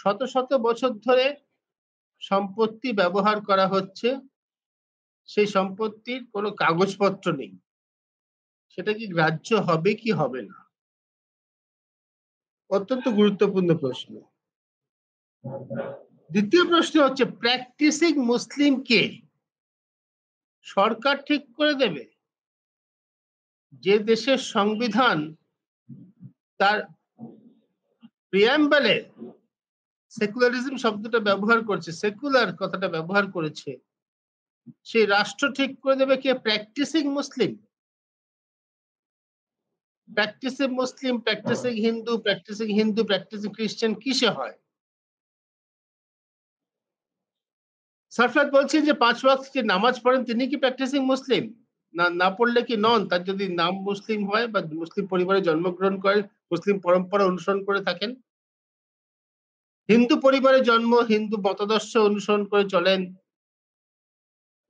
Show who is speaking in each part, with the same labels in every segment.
Speaker 1: শত শত বছর ধরে সম্পত্তি ব্যবহার করা হচ্ছে, সেই সম্পত্তির কোনো কাগজপত্র নেই। সেটা কি গ্রাহ্য হবে কি হবে না? অত্যন্ত গুরুত্বপূর্ণ প্রশ্ন। দ্বিতীয় প্রশ্ন হচ্ছে প্র্যাকটিসিং মুসলিম কে? সরকার ঠিক করে দেবে? যে দেশের সংবিধান তার প্রিয়াম্বলে সেকুলারিজম শব্দটা ব্যবহার করছে, সেকুলার কথাটা ব্যবহার করেছে, সেই রাষ্ট্র ঠিক করে দেবে কে? Practising Muslim? Practising Muslim, practising Hindu, practising Hindu, practising খ্রিস্টান কিসে হয়? সারফরাজ বলছেন যে ৫ ওয়াক্ত যে নামাজ পড়েন তিনি কি প্র্যাকটিসিং মুসলিম? না, না পড়লে কি নন? তার যদি নাম মুসলিম হয় বা মুসলিম পরিবারে জন্মগ্রহণ করেন, মুসলিম পরম্পরা অনুসরণ করে থাকেন। হিন্দু পরিবারে জন্ম, হিন্দু মতাদর্শ অনুসরণ করে চলেন,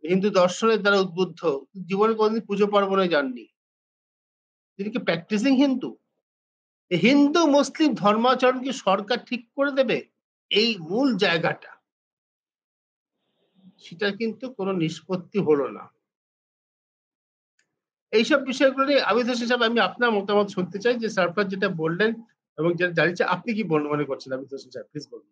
Speaker 1: হিন্দু দর্শনের দ্বারা উদ্বুদ্ধ, জীবনে কোনদিন পুজো পার্বণে যাননি। তিনি কি প্র্যাকটিসিং হিন্দু? হিন্দু মুসলিম ধর্মাচরণ কি সরকার ঠিক করে দেবে? এই মূল জায়গাটা, সেটা কিন্তু কোনো নিষ্পত্তি হলো না। এইসব বিষয়গুলো নিয়ে আবিদ হোসেন সাহেব, আমি আপনার মতামত শুনতে চাই যে সারফরাজ যেটা বললেন এবং যেটা জানিয়েছে, আপনি কি মনে করছেন আবিদ হোসেন সাহেব, প্লিজ বলুন।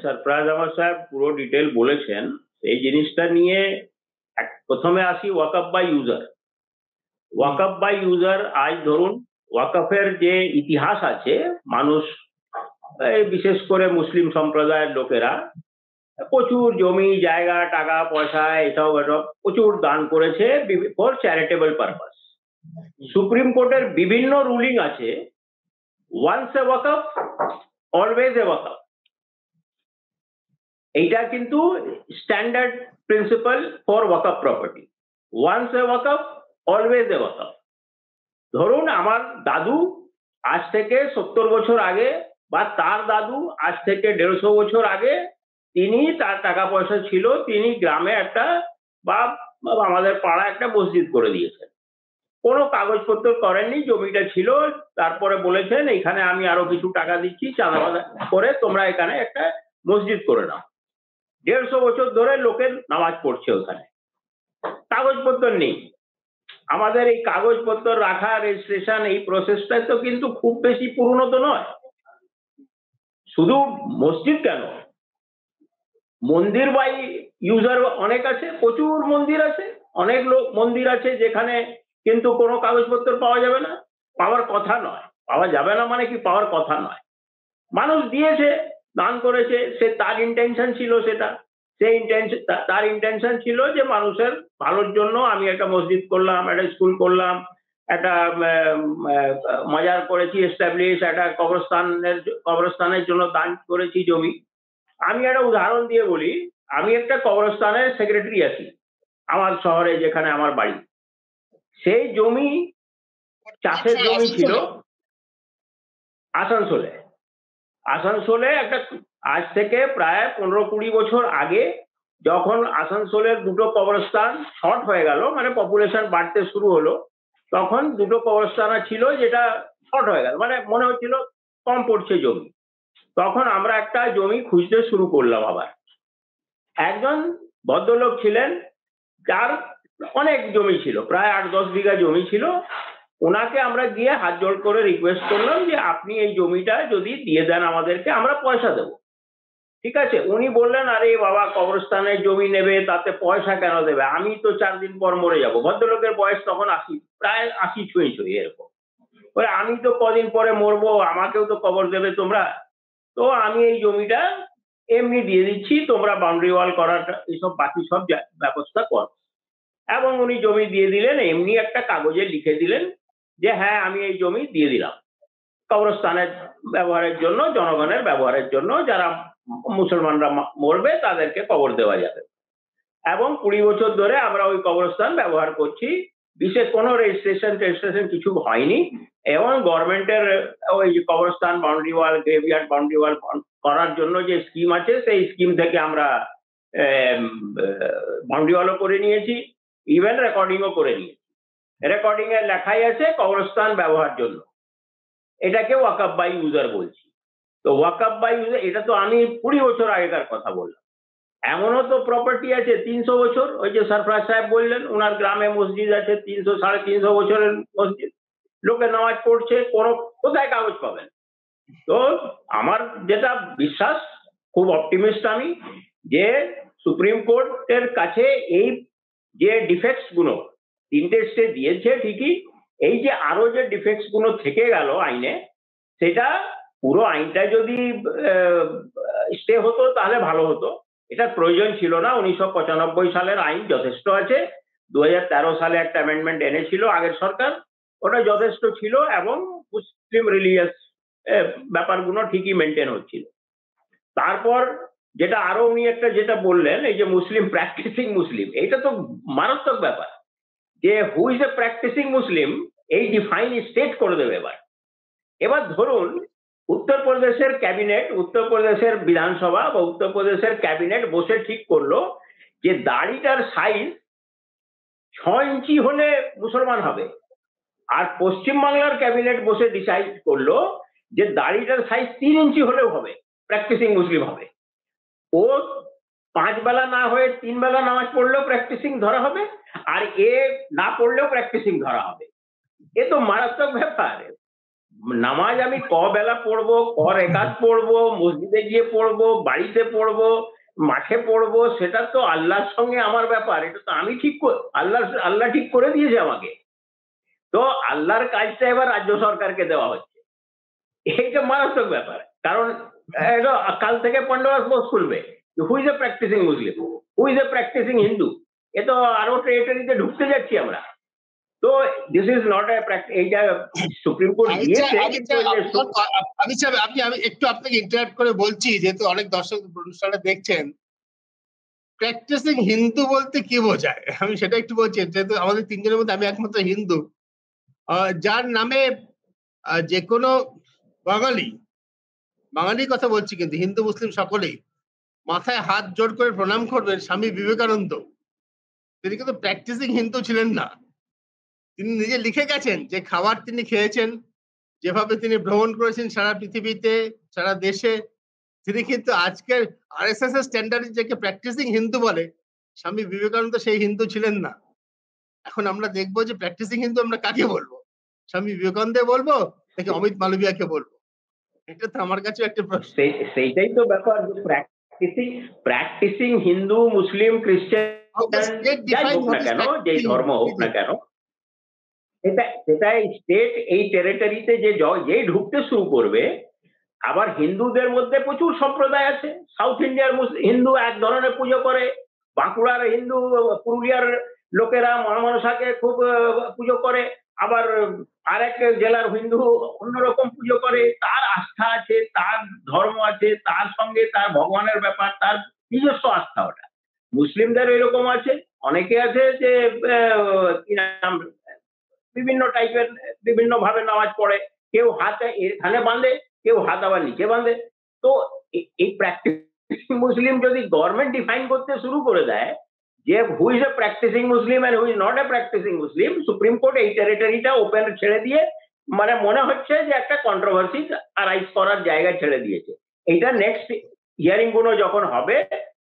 Speaker 2: সরফরাজ আহমদ সাহেব পুরো ডিটেল বলেছেন। এই জিনিসটা নিয়ে প্রথমে আসি waqf by user. Waqf by user, আজ ধরুন ওয়াকফের যে ইতিহাস আছে, মানুষ বিশেষ করে মুসলিম সম্প্রদায়ের লোকেরা প্রচুর জমি জায়গা টাকা পয়সা এসব প্রচুর দান করেছে ফর চ্যারিটেবল পারপাস। সুপ্রিম কোর্টের বিভিন্ন রুলিং আছে, once a waqf always a waqf. এইটা কিন্তু standard principle for waqf property. Once a waqf always a waqf. ধরুন আমার দাদু আজ থেকে 70 বছর আগে, বা তার দাদু আজ থেকে 150 বছর আগে, তিনি তার টাকা পয়সা ছিল, তিনি গ্রামে একটা বা আমাদের পাড়া একটা মসজিদ করে দিয়েছেন। কোনো কাগজপত্র করেননি, জমিটা ছিল, তারপরে বলেছেন এখানে আমি আরো কিছু টাকা দিচ্ছি, চাঁদা করে তোমরা এখানে একটা মসজিদ করে নাও। 150 বছর ধরে লোকের নামাজ পড়ছে ওখানে, কাগজপত্র নেই। আমাদের এই কাগজপত্র রাখা, রেজিস্ট্রেশন, এই প্রসেসটা তো কিন্তু খুব বেশি পুরনো তো নয়। শুধু মসজিদ কেন, মন্দির বাই ইউজার অনেক আছে, প্রচুর মন্দির আছে, অনেক লোক মন্দির আছে যেখানে কিন্তু কোনো কাগজপত্র পাওয়া যাবে না। পাওয়ার কথা নয়, পাওয়া যাবে না মানে কি, পাওয়ার কথা নয়। মানুষ দিয়েছে, দান করেছে, সে তার ইন্টেনশন ছিল, সেটা তার ইন্টেনশন ছিল যে মানুষের ভালোর জন্য আমি একটা মসজিদ করলাম, একটা স্কুল করলাম, একটা মাজার করেছি এস্টাবলিশ, একটা কবরস্থানের জন্য দান করেছি জমি। আমি একটা উদাহরণ দিয়ে বলি, আমি একটা কবরস্থানের সেক্রেটারি আছি আমার শহরে, যেখানে আমার বাড়ি। সেই জমি চাষের জমি ছিল আসানসোলে। আসানসোলে একটা, আজ থেকে প্রায় 15-20 বছর আগে, যখন আসানসোলের দুটো কবরস্থান শর্ট হয়ে গেল, মানে পপুলেশন বাড়তে শুরু হলো, তখন দুটো কবরস্থান ছিল যেটা শর্ট হয়ে গেল, মানে মনে হচ্ছিল কম পড়ছে জমি। তখন আমরা একটা জমি খুঁজতে শুরু করলাম। আবার একজন ভদ্রলোক ছিলেন, যার অনেক জমি ছিল, প্রায় 8-10 বিঘা জমি ছিল। ওনাকে আমরা গিয়ে হাত জোড় করে রিকোয়েস্ট করলাম যে আপনি এই জমিটা যদি দিয়ে দেন আমাদেরকে, আমরা পয়সা দেবো। ঠিক আছে, উনি বললেন আরে বাবা, কবরস্থানের জমি নেবে, তাতে পয়সা কেন দেবে, আমি তো 4 দিন পর মরে যাব। ভদ্রলোকের বয়স তখন 80, প্রায় 80 ছুঁই এরকম। বলে আমি তো কদিন পরে মরবো, আমাকেও তো কবর দেবে তোমরা, তো আমি এই জমিটা এমনি দিয়ে দিচ্ছি, তোমরা বাউন্ডারি ওয়াল করাটা এইসব বাকি সব ব্যবস্থা কর। এবং উনি জমি দিয়ে দিলেন, এমনি একটা কাগজে লিখে দিলেন যে হ্যাঁ আমি এই জমি দিয়ে দিলাম কবরস্থানের ব্যবহারের জন্য, জনগণের ব্যবহারের জন্য, যারা মুসলমানরা মরবে তাদেরকে কবর দেওয়া যাবে। এবং 20 বছর ধরে আমরা ওই কবরস্থান ব্যবহার করছি। বিশেষ কোনো রেজিস্ট্রেশন কিছু হয়নি। এবং গভর্নমেন্টের ওই কবরস্থান বাউন্ডারি ওয়াল, গ্রেভইয়ার্ড বাউন্ডারি ওয়াল করার জন্য যে স্কিম আছে, সেই স্কিম থেকে আমরা বাউন্ডারি ওয়ালও করে নিয়েছি, ইভেন রেকর্ডিংও করে নিয়েছি। রেকর্ডিং এ লেখাই আছে কবরস্থান ব্যবহার জন্য। এটাকে ওয়াকফ বাই ইউজার বলছি। তো ওয়াকআপ বাই ইউজার, এটা তো আমি 20 বছর আগেকার কথা বললাম। এমনও তো প্রপার্টি আছে 300 বছর, ওই যে সরফরাজ সাহেব বললেন ওনার গ্রামে মসজিদ আছে 300 350 বছরের মসজিদ, লোকে নামাজ পড়ছে, কোথায় কাগজ পাবেন? তো আমার যেটা বিশ্বাস, খুব অপটিমিস্ট আমি, যে সুপ্রিম কোর্টের কাছে এই যে ডিফেক্টস গুলো 3টে স্টে দিয়েছে ঠিকই, এই যে আরো যে ডিফেক্টস গুলো থেকে গেল আইনে, সেটা পুরো আইনটা যদি স্টে হতো তাহলে ভালো হতো। এটার প্রয়োজন ছিল না। 1995 সালের আইন যথেষ্ট আছে। 2013 সালে একটা অ্যামেন্ডমেন্ট এনেছিল আগের সরকার, ওটা যথেষ্ট ছিল এবং মুসলিম রিলিজিয়াস ব্যাপারগুলো ঠিকই মেনটেন হচ্ছিল। তারপর যেটা আরো উনি একটা যেটা বললেন, এই যে মুসলিম প্র্যাকটিসিং মুসলিম, এটা তো মারাত্মক ব্যাপার, যে হু ইজ এ প্র্যাকটিসিং মুসলিম এই ডিফাইন স্টেট করে দেবে এবার। এবার ধরুন উত্তরপ্রদেশের ক্যাবিনেট, উত্তরপ্রদেশের বিধানসভা বা উত্তরপ্রদেশের ক্যাবিনেট বসে ঠিক করলো যে দাড়িটার সাইজ 6 ইঞ্চি হলে মুসলমান হবে, আর পশ্চিমবাংলার ক্যাবিনেট বসে ডিসাইড করলো যে দাড়িটার সাইজ 3 ইঞ্চি হলেও হবে, প্র্যাকটিসিং মুসলিম হবে। ও 5 বেলা না হয়ে 3 বেলা নামাজ পড়লেও প্র্যাকটিসিং ধরা হবে, আর এ না পড়লেও প্র্যাকটিসিং ধরা হবে। এ তো মারাত্মক ব্যাপার। নামাজ আমি বেলা পড়বো, রেকাত পড়বো, মসজিদে গিয়ে পড়বো, বাড়িতে পড়বো, মাঠে পড়বো, সেটা তো আল্লাহর সঙ্গে আমার ব্যাপার। এটা তো আমি ঠিক আল্লাহ ঠিক করে দিয়েছে আমাকে। তো আল্লাহর কাজটা এবার রাজ্য সরকারকে দেওয়া হচ্ছে। এইটা মারাত্মক ব্যাপার। কারণ কাল থেকে পান্ডবাস বোস খুলবে, who is a practising Muslim, who is a practising Hindu. এ তো আরো টেরিটরিতে ঢুকতে যাচ্ছি আমরা। তো this is not a practice. এইটা সুপ্রিম কোর্ট দিয়েছে।
Speaker 1: আমি একটু আপনাকে ইন্টারাপ্ট করে বলছি, যেহেতু অনেক দর্শক অনুষ্ঠানটা দেখছেন। প্র্যাকটিসিং হিন্দু বলতে কি বোঝায় আমি সেটা একটু বলছি, যেহেতু আমাদের 3 জনের মধ্যে আমি একমাত্র হিন্দু, যার নামে যে কোনো বাঙালির কথা বলছি, কিন্তু হিন্দু মুসলিম সকলেই মাথায় হাত জোড় করে প্রণাম করবেন স্বামী বিবেকানন্দ। তিনি কিন্তু প্র্যাকটিসিং হিন্দু ছিলেন না। তিনি নিজে লিখে গেছেন যে খাবার তিনি খেয়েছেন, যেভাবে তিনি ভ্রমণ করেছেন সারা পৃথিবীতে, সারা দেশে, তিনি কিন্তু আজকের আরএসএস এর স্ট্যান্ডার্ডে যাকে প্র্যাকটিসিং হিন্দু বলে, স্বামী বিবেকানন্দ সেই হিন্দু ছিলেন না। এখন আমরা দেখবো যে প্র্যাকটিসিং হিন্দু আমরা কাকে বলবো, স্বামী বিবেকানন্দে বলবো নাকি অমিত মালবিয়াকে বলবো? এটা তো আমার কাছে একটা প্রশ্ন।
Speaker 2: সেইটাই তো ব্যাপার, যে প্র্যাকটিসিং হিন্দু, মুসলিম, খ্রিস্টান, যাই হোক না কেন, যেই ধর্ম হোক না কেন, সেটাই স্টেট এই টেরিটরিতে যেই ঢুকতে শুরু করবে। আবার হিন্দুদের মধ্যে প্রচুর সম্প্রদায় আছে। সাউথ ইন্ডিয়ার হিন্দু এক ধরনের পুজো করে, বাঁকুড়ার হিন্দু, পুরুলিয়ার লোকেরা মনসাকে খুব পুজো করে, আবার আরেক জেলার হিন্দু অন্যরকম পুজো করে। তার আস্থা আছে, তার ধর্ম আছে, তার সঙ্গে তার ভগবানের ব্যাপার, তার নিজস্ব আস্থা। ওটা মুসলিমদের এরকম আছে, অনেকে আছে যে কি নাম, বিভিন্ন টাইপের, বিভিন্ন ভাবে নামাজ পড়ে। কেউ হাতে এখানে বাঁধে, কেউ হাত আবার নিচে বাঁধে। তো এই প্র্যাকটিস মুসলিম যদি গভর্নমেন্ট ডিফাইন করতে শুরু করে দেয় যে who is a practising Muslim and who is not a practising Muslim, Supreme Court এই টেরিটরিটা ওপেন ছেড়ে দিয়ে, মানে মনে হচ্ছে যে একটা কন্ট্রোভার্সি আরাইজ করার জায়গা ছেড়ে দিয়েছে। এইটা নেক্সট হিয়ারিং গুলো যখন হবে,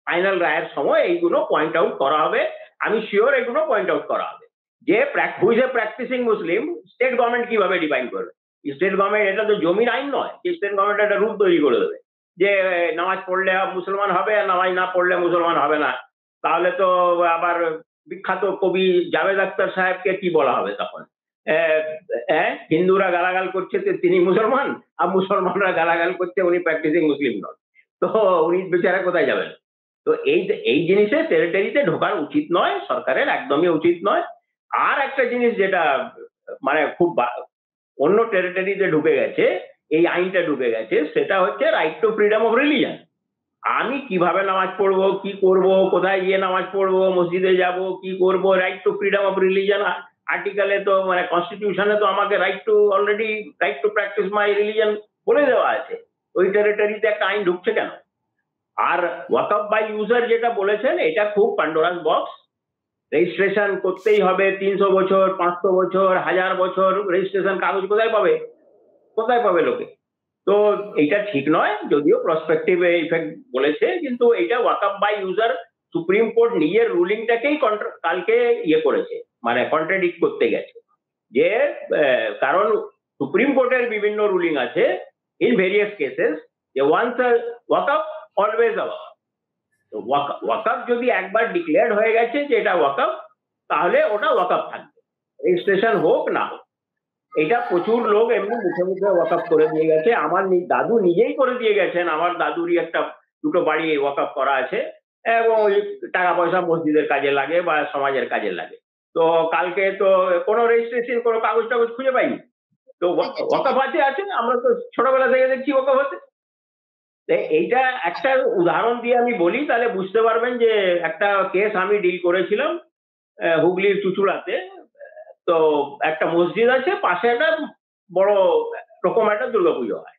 Speaker 2: ফাইনাল রায়ের সময় এইগুলো পয়েন্ট আউট করা হবে। আমি শিওর এগুলো পয়েন্ট আউট করা হবে যে who is a practising Muslim state government কিভাবে ডিফাইন করবে। স্টেট গভর্নমেন্ট, এটা তো জমির আইন নয় যে স্টেট গভর্নমেন্ট একটা রুল তৈরি করে দেবে যে নামাজ পড়লে মুসলমান হবে আর নামাজ না পড়লে মুসলমান হবে না। তাহলে তো আবার বিখ্যাত কবি জাভেদ আখতার সাহেবকে কি বলা হবে তখন? হিন্দুরা গালাগাল করছে তিনি মুসলমান, আর মুসলমানরা গালাগাল করছে উনি প্র্যাকটিসিং মুসলিম নন। তো উনি বেচারা কোথায় যাবেন? তো এই জিনিসে টেরিটরিতে ঢোকার উচিত নয়, সরকারের একদমই উচিত নয়। আর একটা জিনিস যেটা মানে খুব অন্য টেরিটরিতে ঢুকে গেছে, এই আইনটা ঢুকে গেছে, সেটা হচ্ছে right to freedom of religion. আমি কিভাবে নামাজ পড়বো, কি করব, কোথায় গিয়ে নামাজ পড়বো, মসজিদে যাব, কি করব, right to freedom of religion আর্টিকেলে তো, মানে কনস্টিটিউশনে তো আমাকে right to practise my religion বলে দেওয়া আছে। ওই টেরিটরিতে একটা আইন ঢুকছে কেন? আর ওয়াকআপ বাই ইউজার যেটা বলেছেন, এটা খুব পান্ডোরাস বক্স। রেজিস্ট্রেশন করতেই হবে 300 বছর, 500 বছর, 1000 বছর রেজিস্ট্রেশন কাগজ কোথায় পাবে লোকে? তো এইটা ঠিক নয়, যদিও প্রসপেক্টিভ ইফেক্ট বলেছে, কিন্তু এটা ওয়াকআপ বাই ইউজার সুপ্রিম কোর্ট নিজের রুলিংটাকেই কালকে ইয়ে করেছে, মানে কন্ট্রাডিক্ট করতে গেছে। যে কারণ সুপ্রিম কোর্টের বিভিন্ন রুলিং আছে ইন ভেরিয়াস কেসেস, যে ওয়ান্স ওয়াকআপ অলওয়েজ আ ওয়াকআপ যদি একবার ডিক্লেয়ার্ড হয়ে গেছে যে এটা ওয়াকআপ, তাহলে ওটা ওয়াকআপ থাকবে, রেজিস্ট্রেশন হোক না হোক। এটা প্রচুর লোক এমনি মুখে মুখে ওয়াকআপ করে দিয়ে গেছে। আমার দাদু নিজেই করে দিয়ে গেছেন, আমার দাদুরই দুটো বাড়ি ওয়াকআপ করা আছে, এবং ওই টাকা পয়সা মসজিদের কাজে লাগে বা সমাজের কাজে লাগে। তো কালকে তো কোনো রেজিস্ট্রেশন, কোনো কাগজ টাগজ খুঁজে পাইনি। তো ওয়াকআপ আছে, আমরা তো ছোটবেলা থেকে দেখছি ওয়াকআপ হচ্ছে। এইটা একটা উদাহরণ দিয়ে আমি বলি, তাহলে বুঝতে পারবেন যে একটা কেস আমি ডিল করেছিলাম হুগলির চুচুড়াতে। তো একটা মসজিদ আছে, পাশে একটা বড় রকম একটা দুর্গাপুজো হয়।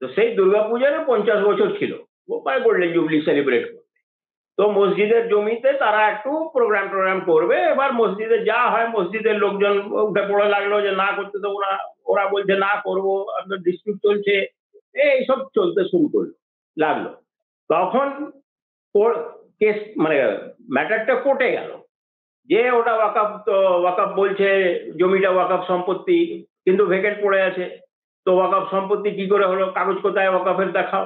Speaker 2: তো সেই দুর্গাপুজোর 50 বছর ছিল, গোল্ডেন জুবলি সেলিব্রেট করবে। তো মসজিদের জমিতে তারা একটু প্রোগ্রাম করবে। এবার মসজিদে যা হয়, মসজিদের লোকজন উঠে পড়ে লাগলো যে না করতে দেবো না, ওরা বলছে না করবো, আপনার ডিসপিউট চলছে, এইসব চলতে শুরু লাগলো। তখন কেস মানে ম্যাটারটা কোর্টে গেল, যে ওটা ওয়াকআপ বলছে, জমিটা ওয়াকআপ সম্পত্তি, কিন্তু ভেকেন্ট পড়ে আছে। তো ওয়াকআপ সম্পত্তি কি করে হলো, কাগজ কোথায় ওয়াকআপের দেখাও।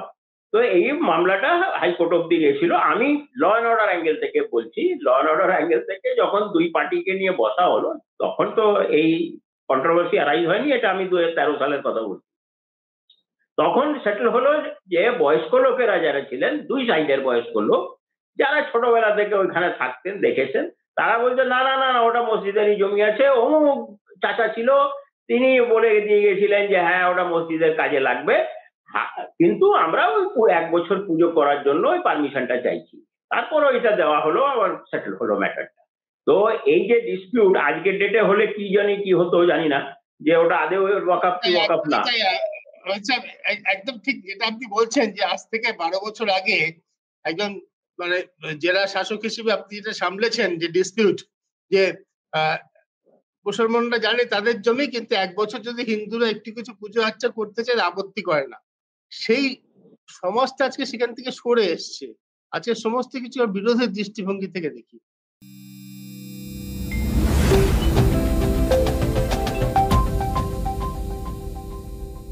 Speaker 2: তো এই মামলাটা হাইকোর্ট অব্দি গেছিল। আমি ল অ্যান্ড অর্ডার অ্যাঙ্গেল থেকে বলছি, ল অ্যান্ড অর্ডার অ্যাঙ্গেল থেকে যখন দুই পার্টিকে নিয়ে বসা হলো, তখন তো এই কন্ট্রোভার্সি অ্যারাইজ হয়নি, এটা আমি 2013 সালের কথা বলছি। তখন সেটেল হলো যে বয়স্ক লোকেরা যারা ছিলেন, দুই সাইডের বয়স্ক লোক, যারা ছোটবেলা থেকে ওইখানে থাকতেন, দেখেছেন, তারা বলছে না না না, ওটা মসজিদেরই জমি আছে, অমুক চাচা ছিল, তিনি বলে দিয়ে গেছিলেন যে হ্যাঁ ওটা মসজিদের কাজে লাগবে, কিন্তু আমরা ওই 1 বছর পুজো করার জন্য ওই পারমিশনটা চাইছি। তারপর ওইটা দেওয়া হলো, আবার সেটেল হলো ম্যাটারটা। তো এই যে ডিসপিউট আজকের ডেটে হলে কি জানি কি হতো জানি না, যে ওটা আদৌ ওয়াকআপ কি ওয়াকআপ না।
Speaker 1: একদম ঠিক যেটা আপনি বলছেন, যে আজ থেকে 12 বছর আগে একজন মানে জেলা শাসক হিসেবে আপনি যেটা সামলেছেন, যে ডিসপিউট, যে মুসলমানরা জানে তাদের জমি, কিন্তু 1 বছর যদি হিন্দুরা একটু কিছু পুজো আর্চা করতে চায় আপত্তি করে না, সেই সমাজটা আজকে সেখান থেকে সরে এসছে। আজকে সমস্ত কিছু বিরোধের দৃষ্টিভঙ্গি থেকে দেখি।